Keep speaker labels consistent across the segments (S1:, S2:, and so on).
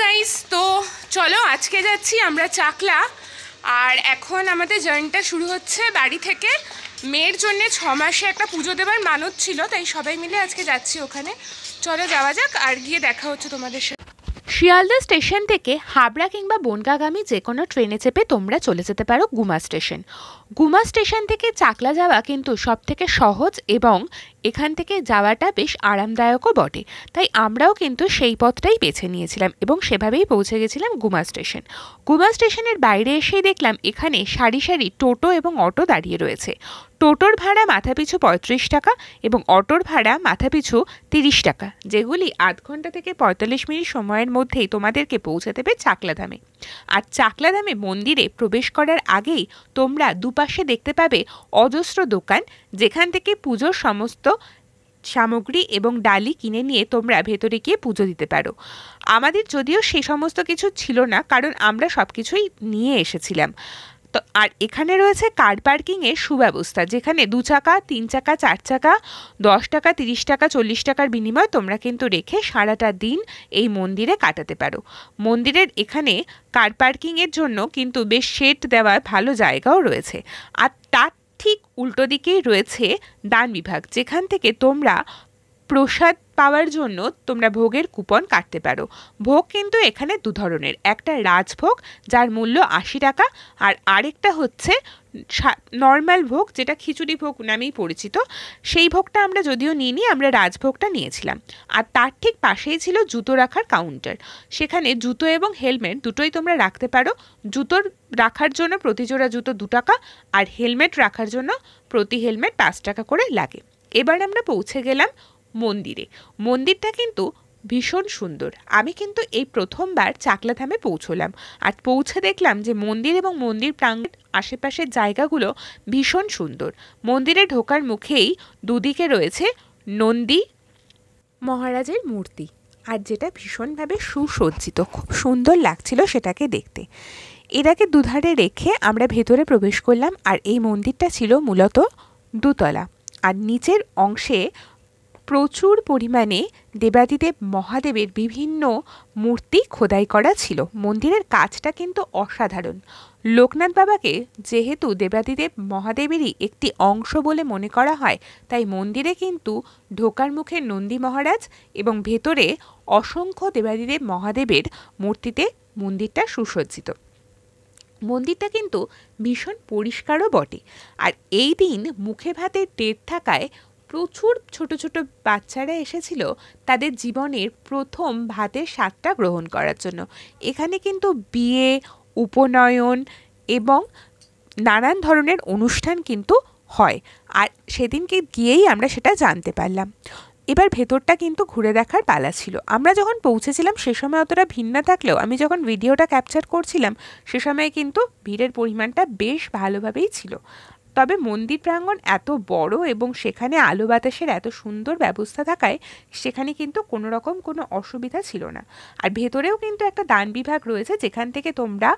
S1: Guys, তো চলো আজকে যাচ্ছি আমরা চাকলা। আর এখন আমাদের জার্নিটা শুরু হচ্ছে বাড়ি থেকে। মেয়ের জন্য 6 মাসে একটা পুজো দেবার মানত ছিল, তাই সবাই মিলে আজকে যাচ্ছি ওখানে। চলো যাওয়া যাক, আর গিয়ে দেখা হচ্ছে তোমাদের সাথে। শিয়ালদা স্টেশন থেকে হাবড়া কিংবা বনগাগামী যে কোনো ট্রেনে চেপে তোমরা চলে যেতে পারো গুমা স্টেশন। গুমা স্টেশন থেকে চাকলা যাওয়া কিন্তু সব থেকে সহজ এবং এখান থেকে যাওয়াটা বেশ আরামদায়কও বটে, তাই আমরাও কিন্তু সেই পথটাই বেছে নিয়েছিলাম এবং সেভাবেই পৌঁছে গেছিলাম গুমা স্টেশন। গুমা স্টেশনের বাইরে এসেই দেখলাম এখানে সারি সারি টোটো এবং অটো দাঁড়িয়ে রয়েছে। টোটোর ভাড়া মাথাপিছু 35 টাকা এবং অটোর ভাড়া মাথাপিছু 30 টাকা, যেগুলি আধ ঘন্টা থেকে 45 মিনিট সময়ের মধ্যেই তোমাদেরকে পৌঁছে দেবে চাকলাধামে। আর চাকলাধামে মন্দিরে প্রবেশ করার আগেই তোমরা দুপাশে দেখতে পাবে অজস্র দোকান, যেখান থেকে পুজোর সমস্ত সামগ্রী এবং ডালি কিনে নিয়ে তোমরা ভেতরে গিয়ে পুজো দিতে পারো। আমাদের যদিও সেই সমস্ত কিছু ছিল না, কারণ আমরা সব কিছুই নিয়ে এসেছিলাম। তো আর এখানে রয়েছে কার পার্কিংয়ের সুব্যবস্থা, যেখানে 2 চাকা, 3 চাকা, 4 চাকা 10 টাকা, 30 টাকা, 40 টাকার বিনিময়ে তোমরা কিন্তু রেখে সারাটা দিন এই মন্দিরে কাটাতে পারো। মন্দিরের এখানে কার পার্কিংয়ের জন্য কিন্তু বেশ শেড দেওয়ার ভালো জায়গাও রয়েছে। আর তার ঠিক উল্টো দিকেই রয়েছে দান বিভাগ, যেখান থেকে তোমরা প্রসাদ পাওয়ার জন্য তোমরা ভোগের কুপন কাটতে পারো। ভোগ কিন্তু এখানে 2 ধরনের, একটা রাজভোগ যার মূল্য 80 টাকা, আর আরেকটা হচ্ছে নর্মাল ভোগ, যেটা খিচুড়ি ভোগ নামেই পরিচিত। সেই ভোগটা আমরা যদিও নিইনি, আমরা রাজভোগটা নিয়েছিলাম। আর তার ঠিক পাশেই ছিল জুতো রাখার কাউন্টার, সেখানে জুতো এবং হেলমেট দুটোই তোমরা রাখতে পারো। জুতোর রাখার জন্য প্রতি জোড়া জুতো 2 টাকা, আর হেলমেট রাখার জন্য প্রতি হেলমেট 5 টাকা করে লাগে। এবার আমরা পৌঁছে গেলাম মন্দিরে। মন্দিরটা কিন্তু ভীষণ সুন্দর। আমি কিন্তু এই প্রথমবার চাকলাধামে পৌঁছলাম, আর পৌঁছে দেখলাম যে মন্দির এবং মন্দির প্রাঙ্গণের আশেপাশের জায়গাগুলো ভীষণ সুন্দর। মন্দিরে ঢোকার মুখেই দুদিকে রয়েছে নন্দী মহারাজের মূর্তি, আর যেটা ভীষণভাবে সুসজ্জিত, খুব সুন্দর লাগছিল সেটাকে দেখতে। এটাকে দুধারে রেখে আমরা ভেতরে প্রবেশ করলাম, আর এই মন্দিরটা ছিল মূলত 2 তলা, আর নিচের অংশে প্রচুর পরিমাণে দেবাদিদেব মহাদেবের বিভিন্ন মূর্তি খোদাই করা ছিল। মন্দিরের কাজটা কিন্তু অসাধারণ। লোকনাথ বাবাকে যেহেতু দেবাদিদেব মহাদেবেরই একটি অংশ বলে মনে করা হয়, তাই মন্দিরে কিন্তু ঢোকার মুখে নন্দী মহারাজ এবং ভেতরে অসংখ্য দেবাদিদেব মহাদেবের মূর্তিতে মন্দিরটা সুসজ্জিত। মন্দিরটা কিন্তু ভীষণ পরিষ্কারও বটে। আর এই দিন মুখে ভাতের ডেট থাকায় প্রচুর ছোট ছোট বাচ্চারা এসেছিল তাদের জীবনের প্রথম ভাতের স্বাদটা গ্রহণ করার জন্য। এখানে কিন্তু বিয়ে, উপনয়ন এবং নানান ধরনের অনুষ্ঠান কিন্তু হয়, আর সেদিনকে গিয়েই আমরা সেটা জানতে পারলাম। এবার ভেতরটা কিন্তু ঘুরে দেখার পালা ছিল। আমরা যখন পৌঁছেছিলাম সে সময় অতটা ভিড় না থাকলেও আমি যখন ভিডিওটা ক্যাপচার করছিলাম সে সময় কিন্তু ভিড়ের পরিমাণটা বেশ ভালোভাবেই ছিল। তবে মন্দির প্রাঙ্গণ এত বড় এবং সেখানে আলো বাতাসের এত সুন্দর ব্যবস্থা থাকায় সেখানে কিন্তু কোনো রকম কোনো অসুবিধা ছিল না। আর ভেতরেও কিন্তু একটা দান বিভাগ রয়েছে, যেখান থেকে তোমরা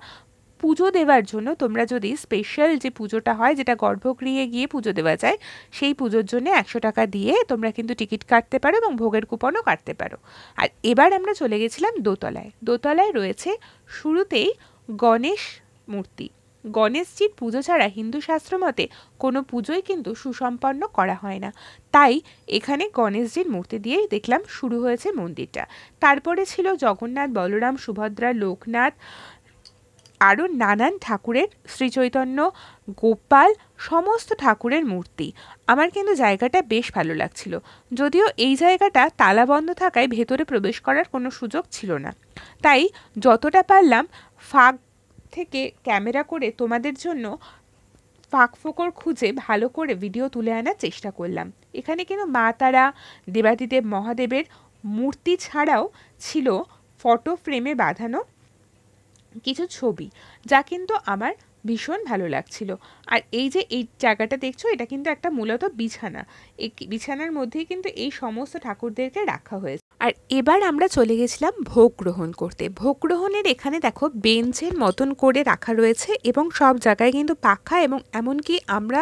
S1: পুজো দেওয়ার জন্য, তোমরা যদি স্পেশাল যে পুজোটা হয় যেটা গর্ভগৃহে গিয়ে পুজো দেওয়া যায়, সেই পুজোর জন্য 100 টাকা দিয়ে তোমরা কিন্তু টিকিট কাটতে পারো এবং ভোগের কুপনও কাটতে পারো। আর এবার আমরা চলে গেছিলাম দোতলায়। দোতলায় রয়েছে শুরুতেই গণেশ মূর্তি। গণেশজির পুজো ছাড়া হিন্দু শাস্ত্র মতে কোনো পুজোই কিন্তু সুসম্পন্ন করা হয় না, তাই এখানে গণেশজির মূর্তি দিয়েই দেখলাম শুরু হয়েছে মন্দিরটা। তারপরে ছিল জগন্নাথ, বলরাম, সুভদ্রা, লোকনাথ, আরও নানান ঠাকুরের, শ্রীচৈতন্য, গোপাল, সমস্ত ঠাকুরের মূর্তি। আমার কিন্তু জায়গাটা বেশ ভালো লাগছিল, যদিও এই জায়গাটা তালাবন্ধ থাকায় ভেতরে প্রবেশ করার কোনো সুযোগ ছিল না। তাই যতটা পারলাম ফাঁক থেকে ক্যামেরা করে তোমাদের জন্য ফাঁক ফোকর খুঁজে ভালো করে ভিডিও তুলে আনার চেষ্টা করলাম। এখানে কিন্তু মা তারা, দেবাদিদেব মহাদেবের মূর্তি ছাড়াও ছিল ফটো ফ্রেমে বাঁধানো কিছু ছবি, যা কিন্তু আমার ভীষণ ভালো লাগছিল। আর এই যে এই জায়গাটা দেখছো, এটা কিন্তু একটা মূলত বিছানা। এই বিছানার মধ্যেই কিন্তু এই সমস্ত ঠাকুরদেরকে রাখা হয়েছে।
S2: আর এবার আমরা চলে গেছিলাম ভোগ গ্রহণ করতে। ভোগ গ্রহণের এখানে দেখো বেঞ্চের মতন করে রাখা রয়েছে এবং সব জায়গায় কিন্তু পাখা, এবং এমনকি আমরা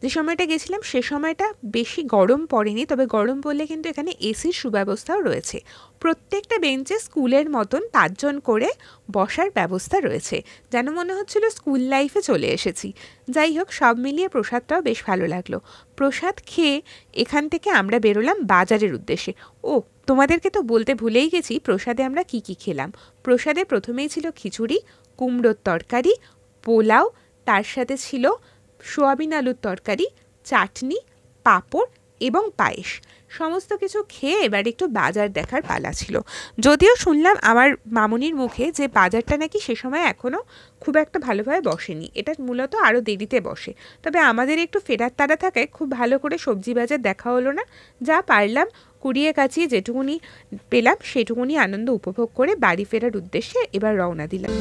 S2: যে সময়টা গেছিলাম সে সময়টা বেশি গরম পড়েনি, তবে গরম পড়লে কিন্তু এখানে এসির সুব্যবস্থাও রয়েছে। প্রত্যেকটা বেঞ্চে স্কুলের মতন 5 জন করে বসার ব্যবস্থা রয়েছে, যেন মনে হচ্ছিল স্কুল লাইফে চলে এসেছি। যাই হোক, সব মিলিয়ে প্রসাদটাও বেশ ভালো লাগলো। প্রসাদ খেয়ে এখান থেকে আমরা বেরোলাম বাজারের উদ্দেশ্যে। ও, তোমাদেরকে তো বলতে ভুলেই গেছি প্রসাদে আমরা কি কি খেলাম। প্রসাদে প্রথমেই ছিল খিচুড়ি, কুমড়োর তরকারি, পোলাও, তার সাথে ছিল সোয়াবিন আলুর তরকারি, চাটনি, পাঁপড় এবং পায়েস। সমস্ত কিছু খেয়ে এবার একটু বাজার দেখার পালা ছিল। যদিও শুনলাম আমার মামুনির মুখে যে বাজারটা নাকি সে সময় এখনও খুব একটা ভালোভাবে বসেনি, এটা মূলত আরও দেরিতে বসে। তবে আমাদের একটু ফেরার তাড়া থাকায় খুব ভালো করে সবজি বাজার দেখা হলো না। যা পারলাম কুড়িয়ে কাচিয়ে যেটুকুনি পেলাম সেটুকুনি আনন্দ উপভোগ করে বাড়ি ফেরার উদ্দেশ্যে এবার রওনা দিলাম।